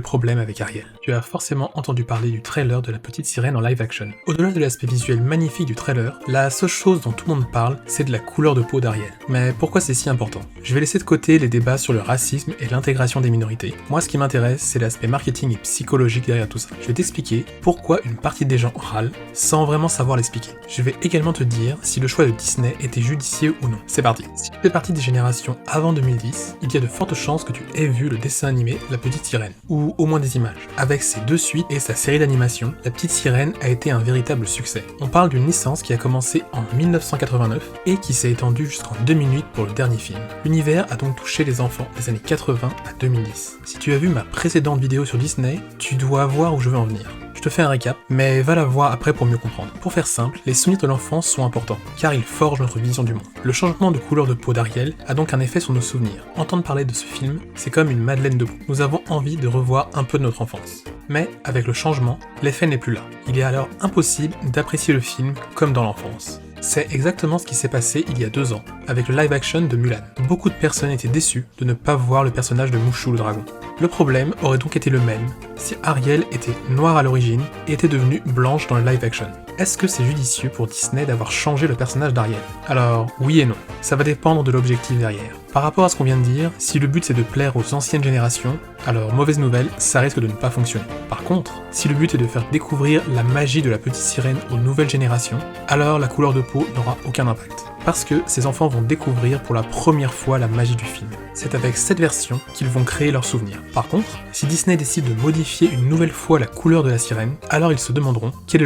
le problème avec Ariel. Tu as forcément entendu parler du trailer de La Petite Sirène en live action. Au-delà de l'aspect visuel magnifique du trailer, la seule chose dont tout le monde parle, c'est de la couleur de peau d'Ariel. Mais pourquoi c'est si important? Je vais laisser de côté les débats sur le racisme et l'intégration des minorités. Moi, ce qui m'intéresse, c'est l'aspect marketing et psychologique derrière tout ça. Je vais t'expliquer pourquoi une partie des gens râlent sans vraiment savoir l'expliquer. Je vais également te dire si le choix de Disney était judicieux ou non. C'est parti. Si tu fais partie des générations avant 2010, il y a de fortes chances que tu aies vu le dessin animé La Petite Sirène, ou au moins des images. Avec ses 2 suites et sa série d'animation, La Petite Sirène a été un véritable succès. On parle d'une licence qui a commencé en 1989 et qui s'est étendue jusqu'en 2008 pour le dernier film. L'univers a donc touché les enfants des années 80 à 2010. Si tu as vu ma précédente vidéo sur Disney, tu dois voir où je veux en venir. Je te fais un récap, mais va la voir après pour mieux comprendre. Pour faire simple, les souvenirs de l'enfance sont importants, car ils forgent notre vision du monde. Le changement de couleur de peau d'Ariel a donc un effet sur nos souvenirs. Entendre parler de ce film, c'est comme une Madeleine de Proust. Nous avons envie de revoir un peu de notre enfance. Mais avec le changement, l'effet n'est plus là. Il est alors impossible d'apprécier le film comme dans l'enfance. C'est exactement ce qui s'est passé il y a 2 ans, avec le live action de Mulan. Beaucoup de personnes étaient déçues de ne pas voir le personnage de Mushu le dragon. Le problème aurait donc été le même si Ariel était noire à l'origine et était devenue blanche dans le live action. Est-ce que c'est judicieux pour Disney d'avoir changé le personnage d'Ariel? Alors, oui et non. Ça va dépendre de l'objectif derrière. Par rapport à ce qu'on vient de dire, si le but c'est de plaire aux anciennes générations, alors mauvaise nouvelle, ça risque de ne pas fonctionner. Par contre, si le but est de faire découvrir la magie de la petite sirène aux nouvelles générations, alors la couleur de peau n'aura aucun impact. Parce que ces enfants vont découvrir pour la première fois la magie du film. C'est avec cette version qu'ils vont créer leurs souvenirs. Par contre, si Disney décide de modifier une nouvelle fois la couleur de la sirène, alors ils se demanderont quel est